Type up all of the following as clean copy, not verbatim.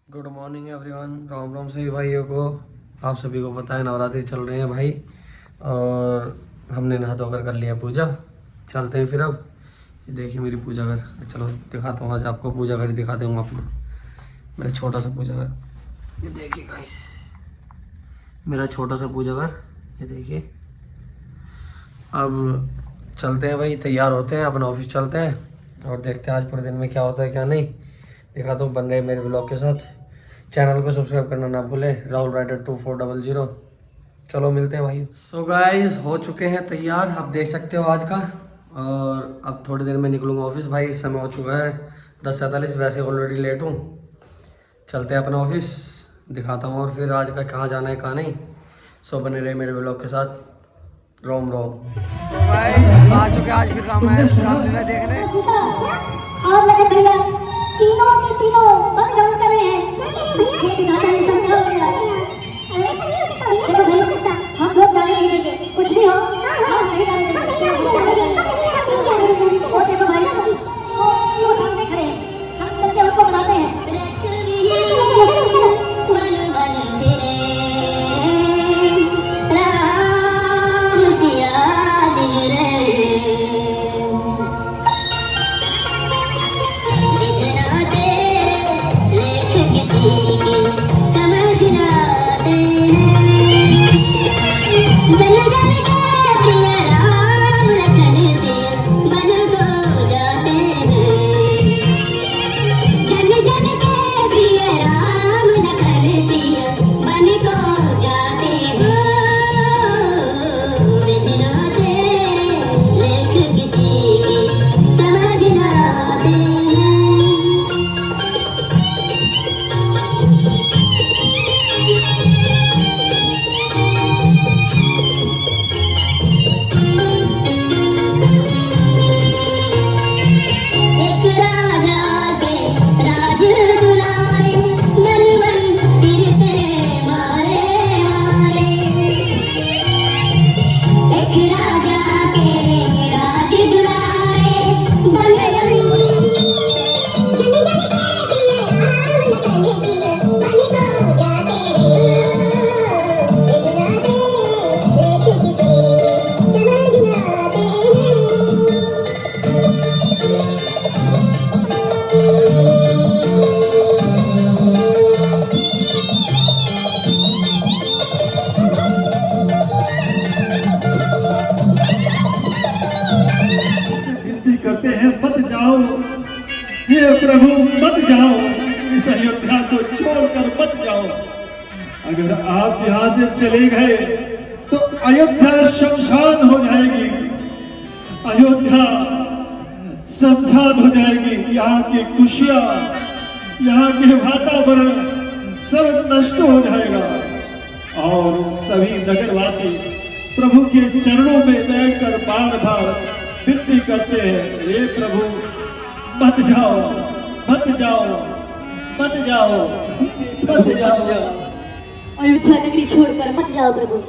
Good morning everyone. Ram Ram सभी भाइयों को। आप सभी को पता है नवरात्रि चल रहे हैं भाई, और हमने नहा धोकर कर लिया पूजा। चलते हैं फिर अब। ये देखिए मेरी पूजा घर, चलो दिखाता हूँ आज आपको। पूजा घर दिखाते हूँ अपना, मेरा छोटा सा पूजा घर। ये देखिए गाइस, मेरा छोटा सा पूजा घर, ये देखिए। अब चलते हैं भाई, तैयार होते हैं, अपना ऑफिस चलते हैं और देखते हैं आज पूरे दिन में क्या होता है क्या नहीं। दिखाता हूँ बन रहे मेरे ब्लॉग के साथ। चैनल को सब्सक्राइब करना ना भूले, राहुल राइडर 2400। चलो मिलते हैं भाई। सो गाइस, हो चुके हैं तैयार, आप देख सकते हो आज का। और अब थोड़ी देर में निकलूंगा ऑफिस भाई। समय हो चुका है 10:47, वैसे ऑलरेडी लेट हूँ। चलते हैं अपना ऑफिस, दिखाता हूँ और फिर आज का कहाँ जाना है कहाँ नहीं। सो बने रहे मेरे ब्लॉग के साथ। रोम रोम। तो गाइस आ चुके आज फिर रामलीला देखने। और लगे भैया तीनों के तीनों बंद कर रहे हैं। ये दिखाता है सब क्या हो गया। देखो भाई, हम लोग गाने नहीं देंगे, कुछ भी हो हम नहीं गाने देंगे। वो देखो भाई, वो सामने खड़े हैं, हम चलते उनको बनाते हैं। करते हैं मत जाओ, हे प्रभु मत जाओ, इस अयोध्या को छोड़कर मत जाओ। अगर आप यहाँ से चले गए तो अयोध्या शमशान हो जाएगी, अयोध्या शमशान हो जाएगी। यहाँ की खुशियां, यहाँ के वातावरण सब नष्ट हो जाएगा। और सभी नगरवासी प्रभु के चरणों में बैठकर बार बार विनती करते हैं, हे प्रभु मत जाओ, मत जाओ, मत जाओ, मत जाओ। अयोध्या नगरी छोड़कर मत जाओ प्रभु।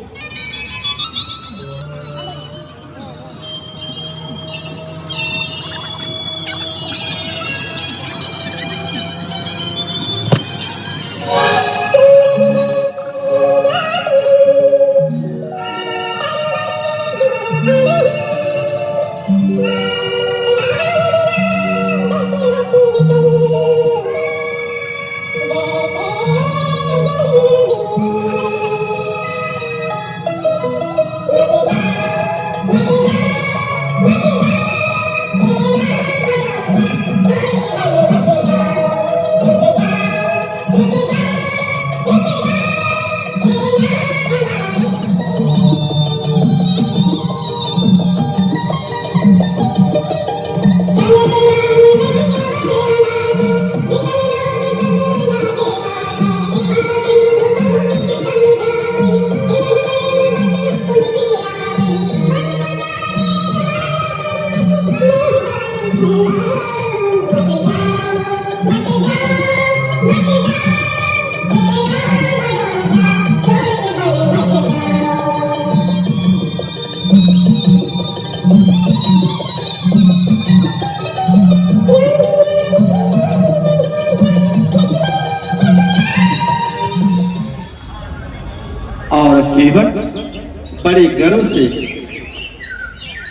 केवट बड़े गर्व से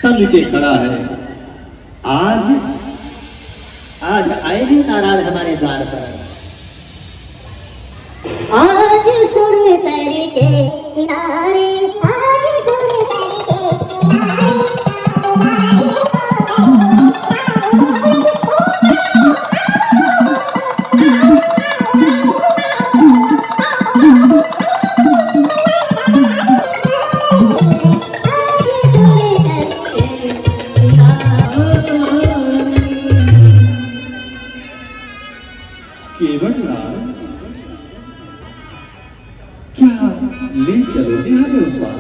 तन के खड़ा है। आज आएगी नाराज हमारे द्वार पर। आज सुरसर के किनारे, आज सुरसर के किनारे केवट राज, क्या ले चलोगे हमें उस बार?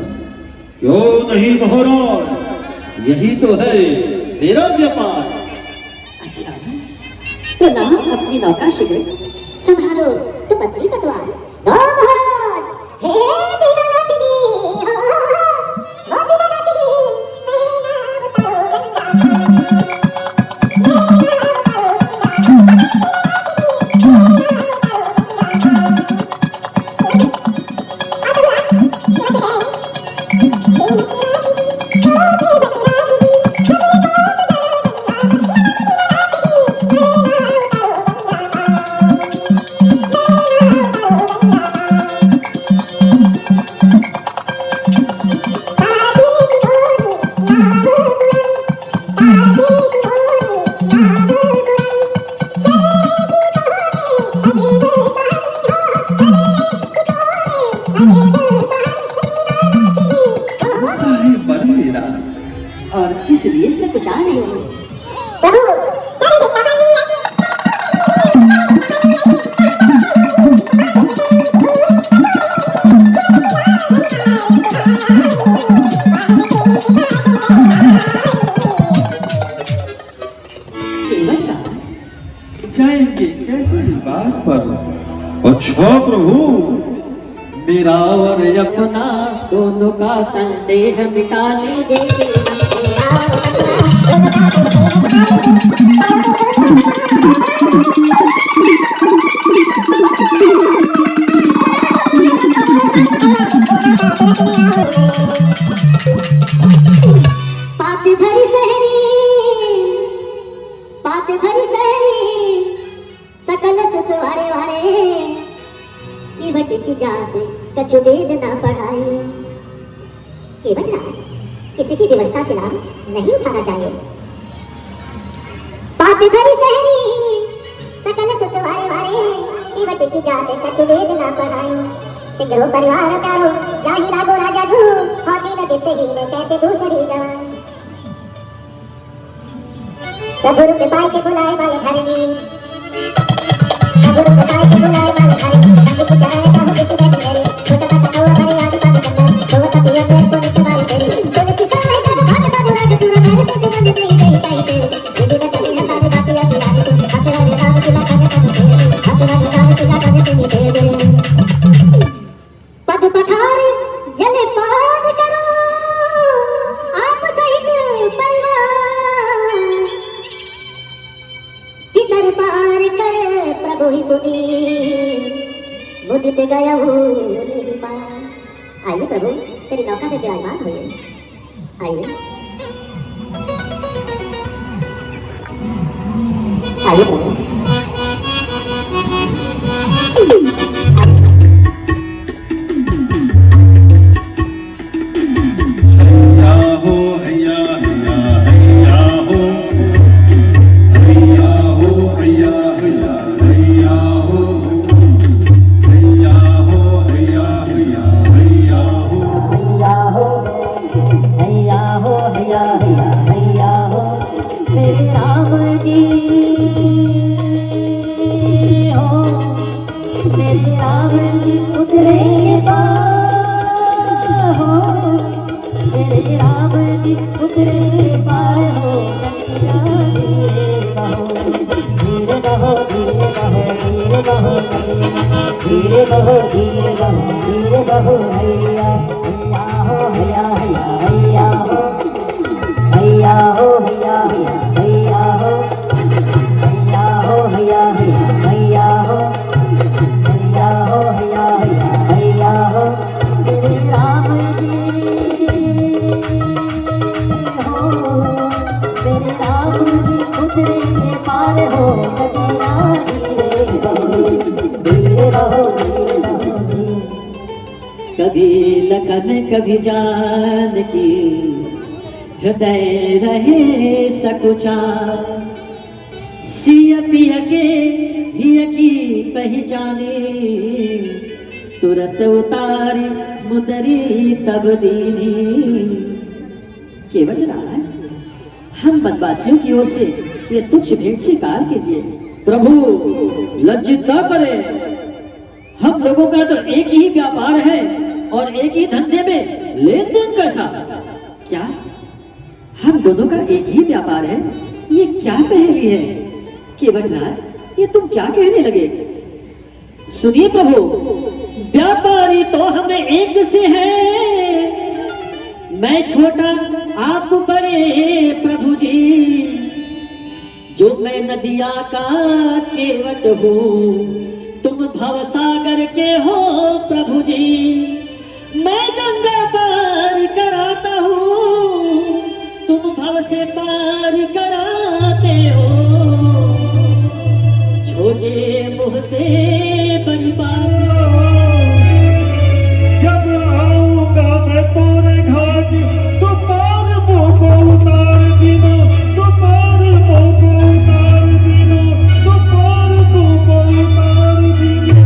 क्यों नहीं मोहरों, यही तो है तेरा व्यापार। अच्छा, तो लाओ अपनी नौका शिविर, संभालो तो पतली पतवार। गो महाराज, हे दीनानाथ जी, हो दीनानाथ जी, और किस लिए से कुछ आ रही हूँ। जाएंगे कैसे ही बात पर? अच्छा प्रभु, मेरा और अपना दोनों का संदेह मिटा लीजिए। पात भरी सहरी, पात भरी सहरी, सकल सुत वारे वारे, केवट की जात कछु वेद न पढ़ाई। केवट राज, किसी की विवशता से लाभ नहीं उठाना चाहिए। पात भरी सहरी, सकल सुत वारे वारे, केवट की जात कछु वेद न पढ़ाई। सिंगरो परिवार प्यारो, जाहि लागो राजा धू, होती न बिते ही न कैसे दूसरी जवान। प्रभु रूप पाई के बुलाए वाले हरिणी, प्रभु रूप पाई के बुलाए वाले हरिणी, रंग की चरण चाहो किसी बैठ मेरे, छोटा सा कौवा बड़े आदि का कंदर, तो वो कपिया पेड़ को नित्य वाली तेरी, तो किसी सहाय का भाग का दुराज चूरा मेरे से सुगंध गई गई कहते, विधि का सही है सारी बातें ऐसी रानी, हसरा देखा किला काजे का तेरे, हसरा देखा किला काजे तेरे तेरे। पद पठार जल पान करो, आप सहित परिवार, भीतर पार कर प्रभु ही तुमी, मुदित गया नहीं पार। आइए प्रभु, तेरी नौका पे विराजमान होइए, आइए आइए प्रभु। धीरे बहो धीरे बहो धीरे बहो हैया हैया हो हैया हो हैया हो हैया हैया हो हैया हैया हो हैया हो हैया हो हैया हैया हो हैया हो। तेरे राम पार हो नदियाँ धीरे बहो, धीरे बहो, धीरे बहो। कभी लखन कभी जानकी हृदय रहे सकुचा, सिया पिया के हिया की पहचाने, तुरंत उतारी मुदरी तब दीनी। केवट राय, हम वनवासियों की ओर से ये तुच्छ भेंट स्वीकार कीजिए। प्रभु लज्जित न करें, हम लोगों का तो एक ही व्यापार है और एक ही धंधे में लेन देन कैसा? क्या हम दोनों का एक ही व्यापार है? ये क्या पहेली है? केवट राय, ये तुम क्या कहने लगे? सुनिए प्रभु, व्यापारी तो हमें एक से है, मैं छोटा आप बड़े प्रभु जी। जो मैं नदिया का केवट हूँ, तुम भवसागर के हो प्रभु जी। मैं गंगा पार कराता हूँ, तुम भव से पार कराते हो। छोटे मुँह से बड़ी बात, जब आऊंगा मैं तोरे घाट, तो पार मुँह को उतार दीनो, तो पार मुँह को उतार दीनो, तो पार मुँह को उतार दीनो।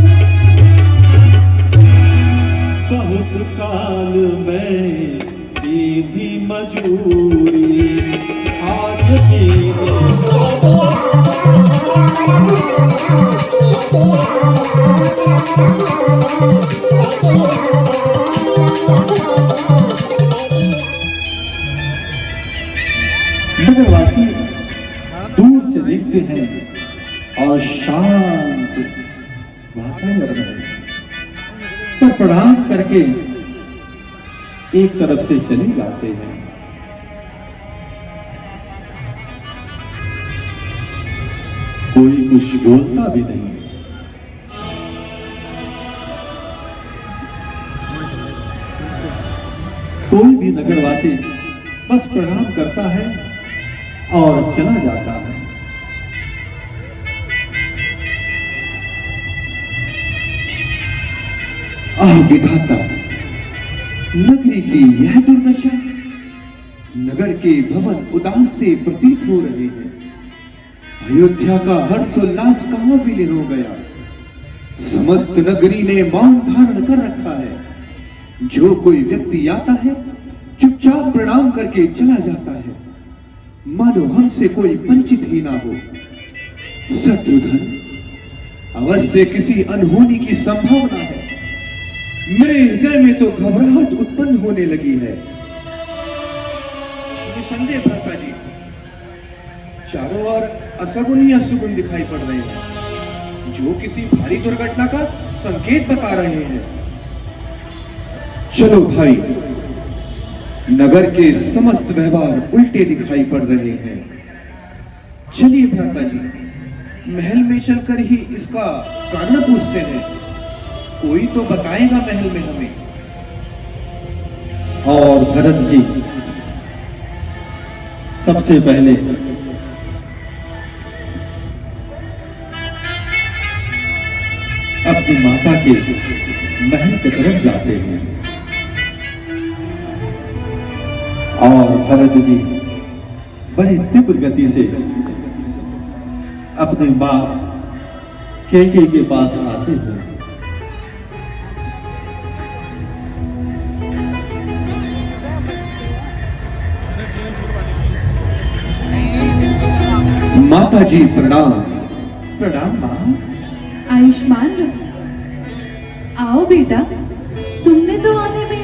बहुत काल में की थी मजूरी, आज की नगरवासी दूर से देखते हैं और शांत वातावरण है, तो प्रणाम करके एक तरफ से चले जाते हैं। कोई कुछ बोलता भी नहीं। कोई भी नगरवासी बस प्रणाम करता है और चला जाता है। आह विधाता, नगरी की यह दुर्दशा। नगर के भवन उदास से प्रतीत हो रहे हैं। अयोध्या का हर्षोल्लास कहां विलीन हो गया। समस्त नगरी ने मौन धारण कर रखा है। जो कोई व्यक्ति आता है चुपचाप प्रणाम करके चला जाता है, मानो हमसे कोई परिचित ही ना हो। शत्रुधन, अवश्य किसी अनहोनी की संभावना है। मेरे हृदय में तो घबराहट उत्पन्न होने लगी है। निसंदेह भ्राता जी, चारों ओर असगुन ही असुगुन दिखाई पड़ रहे हैं, जो किसी भारी दुर्घटना का संकेत बता रहे हैं। चलो भाई, नगर के समस्त व्यवहार उल्टे दिखाई पड़ रहे हैं। चलिए भ्राता जी, महल में चलकर ही इसका कारण पूछते हैं। कोई तो बताएगा महल में हमें। और भरत जी सबसे पहले अपनी माता के महल की तरफ जाते हैं। और भरत जी बड़े तीव्र गति से अपनी मां कैकेयी के पास आते हैं। माता जी प्रणाम। प्रणाम मां। आयुष्मान रहो। आओ बेटा, तुमने तो आने में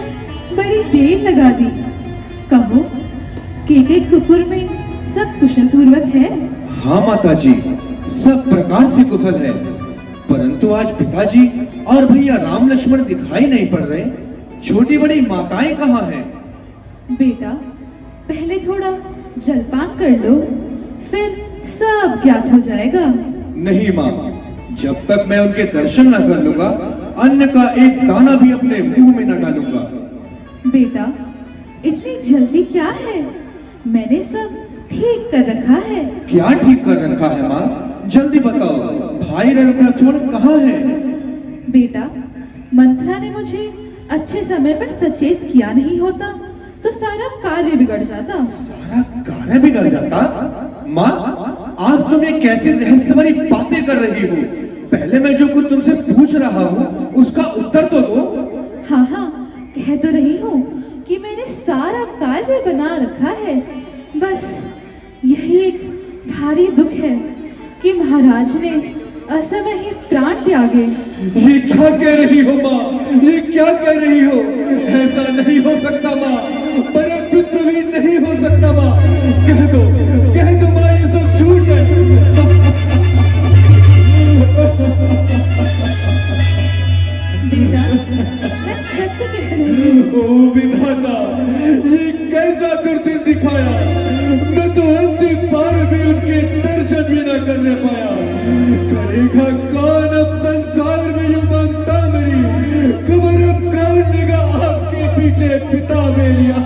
बड़ी देर लगा दी। कहो, केकई कुकुर में सब कुशल पूर्वक है? हाँ माता जी, सब प्रकार से कुशल है, परंतु आज पिताजी और भैया राम लक्ष्मण दिखाई नहीं पड़ रहे। छोटी बड़ी माताएं कहाँ हैं? बेटा, पहले थोड़ा जलपान कर लो, फिर सब ज्ञात हो जाएगा। नहीं माँ, जब तक मैं उनके दर्शन न कर लूंगा, अन्न का एक दाना भी अपने मुंह में न डालूंगा। बेटा, इतनी जल्दी क्या है? मैंने सब ठीक कर रखा है। क्या ठीक कर रखा है माँ? जल्दी बताओ, भाई लक्ष्मण कहाँ है? बेटा, मंथरा ने मुझे अच्छे समय पर सचेत किया नहीं होता तो सारा कार्य बिगड़ जाता। सारा कार्य बिगड़ जाता? माँ, आज तुम ये कैसे रहस्यमयी बातें कर रही हो? पहले मैं जो कुछ तुमसे पूछ रहा हूँ उसका उत्तर तो दो। हाँ हाँ, कह तो रही हूँ कि मैंने सारा कार्य बना रखा है। बस यही एक भारी दुख है कि महाराज ने असमय ही प्राण त्यागे। ये क्या कह रही हो माँ? ये क्या कह रही हो? ऐसा नहीं हो सकता माँ, परम पुत्र भी नहीं हो सकता माँ। कह दो माँ, ये सब झूठ है। बेटा, मैं सत्य कह रही हूँ। ओ विधाता, ये कैसा दुर्दिन दिखाया। मैं तो अंतिम बार भी उनके दर्शन भी न करने पाया। करेगा कौन अब संसार में यूं मांगता मेरी खबर? अब कौन लेगा आपके पीछे पिता मेरिया?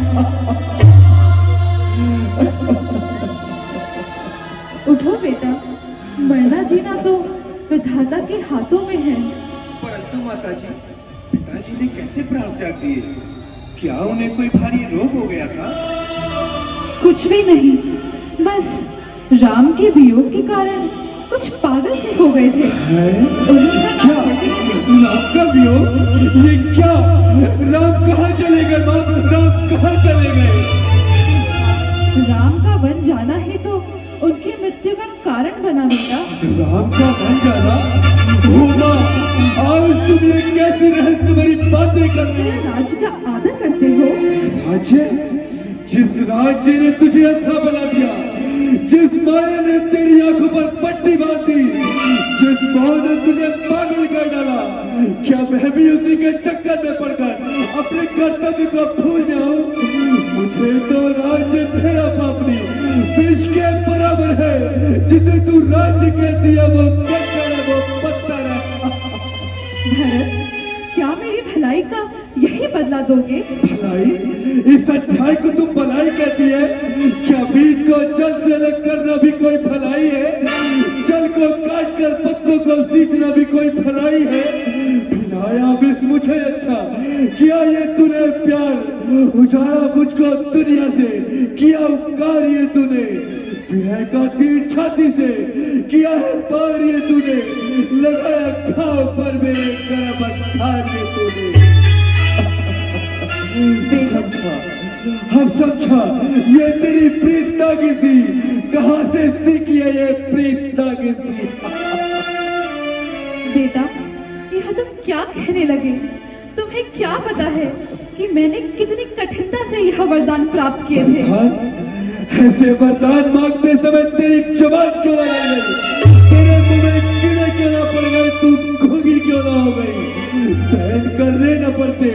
उठो बेटा, मरना जीना तो विधाता के हाथों में है। परंतु माता जी, पिताजी ने कैसे प्राण त्याग दिए? क्या उन्हें कोई भारी रोग हो गया था? कुछ भी नहीं, बस राम के वियोग के कारण कुछ पागल से हो गए थे। उन्हीं का क्या? नाम है। राम का वियोग? ये क्या? राम कहाँ चले गए माँ? राम कहाँ चले गए? राम का वन जाना ही तो उनकी मृत्यु का कारण बना बेटा। राम का वन जाना? हो माँ, आज तुम ये कैसी रहस्यमयी बातें करते मेरे हो? राज का आदर करते हो। राज्य? जिस राज्य ने तुझे अंधा बना दिया, जिस माया ने तेरी आंखों पर पट्टी बांध दी, जिस माँ ने तुझे पागल कर डाला, क्या मैं भी उसी के चक्कर में पड़कर अपने कर्तव्य को भूल जाऊं? मुझे तो राज्य तेरा पापनी विष के बराबर है। जिसे तू राज्य कह दिया वो पत्थर है, वो पत्थर है। भरत, क्या मेरी भलाई का यही बदला दोगे? भलाई? इस अध्याय को तुम भलाई कहती है? क्या बीज को जल से अलग करना भी कोई भलाई है? जल को काट कर पत्तों को सींचना भी कोई भलाई है? पिलाया विष मुझे अच्छा, किया ये तूने प्यार, उजाड़ा मुझको दुनिया से, किया उपकार ये तूने, विनय का तीर छाती से, किया है पार ये तूने, लगाया घाव पर मेरे गर्म अखार ये तूने। समझा, हम समझा, ये तेरी प्रीत दागी थी। कहाँ से सीखी है ये प्रीत दागी थी? बेटा, यह तुम क्या कहने लगे? तुम्हें क्या पता है कि मैंने कितनी कठिनता से यह वरदान प्राप्त किए थे? ऐसे वरदान मांगते समय तेरी जुबान क्यों ना लग गई? तेरे मुंह में कीड़े क्यों ना पड़ गए? तू घोगी क्यों ना हो गई? सहन करने न पड़ते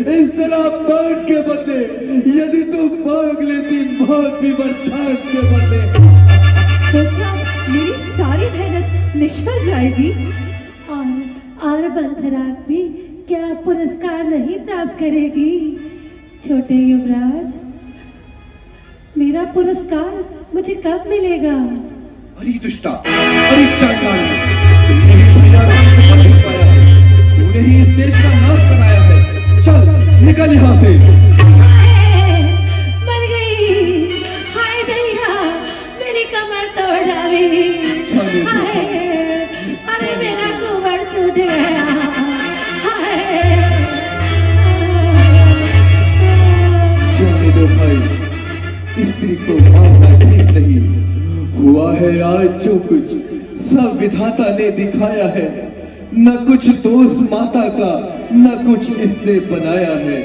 इस तरह मांग के बदले, यदि तू मांग लेती मौत भी बर्दाश्त के बदले। तो क्या मेरी सारी मेहनत निष्फल जाएगी? और मंथरा भी क्या पुरस्कार नहीं प्राप्त करेगी? छोटे युवराज, मेरा पुरस्कार मुझे कब मिलेगा? अरे दुष्टा, अरे चांडाल, तुमने ही भैया राम से बंधन पाया है, तूने ही इस देश का नाश कराया है। चल निकल यहाँ से। मर गई, हाय दैया, मेरी कमर तोड़ डाली। हाय, अरे मेरा कुंवर टूट गया। हाय, जाने दो भाई, स्त्री को मारना ठीक नहीं। हुआ है आज जो कुछ सब विधाता ने दिखाया है, न कुछ दोष माता का, न कुछ इसने बनाया है।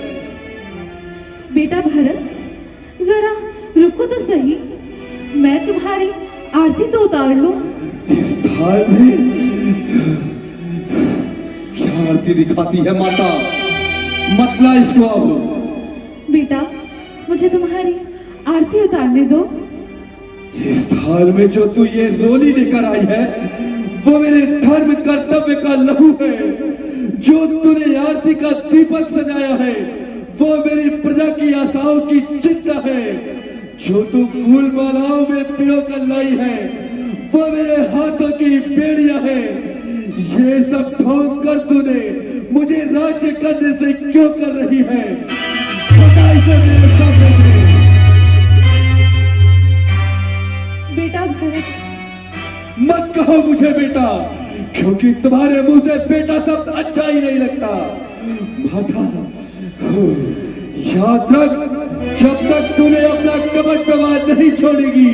बेटा भरत, जरा रुको तो सही, मैं तुम्हारी आरती तो उतार लूं। इस थाल में क्या आरती दिखाती है माता? मतला इसको अब। बेटा, मुझे तुम्हारी आरती उतारने दो। इस थाल में जो तू ये रोली लेकर आई है वो मेरे धर्म कर्तव्य का लहू है। जो तूने आरती का दीपक सजाया है वो मेरी प्रजा की आशाओं की चिंता है। जो तू फूल मालाओं में पिरो कर लाई है वो मेरे हाथों की बेड़ियां है। ये सब ढोंग कर तूने मुझे राज्य करने से क्यों कर रही है? बता इसे मेरे सामने से। बेटा भरत, मत कहो मुझे बेटा, क्योंकि तुम्हारे मुंह से बेटा शब्द अच्छा ही नहीं लगता। माता, याद रख, जब तक तूने अपना कपट व्यवहार नहीं छोड़ेगी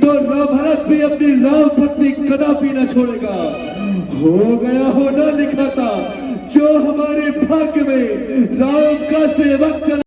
तो भरत भी अपनी राम पत्नी कदापि न छोड़ेगा। हो गया होना लिखा था, जो हमारे भाग्य में राम का सेवक चला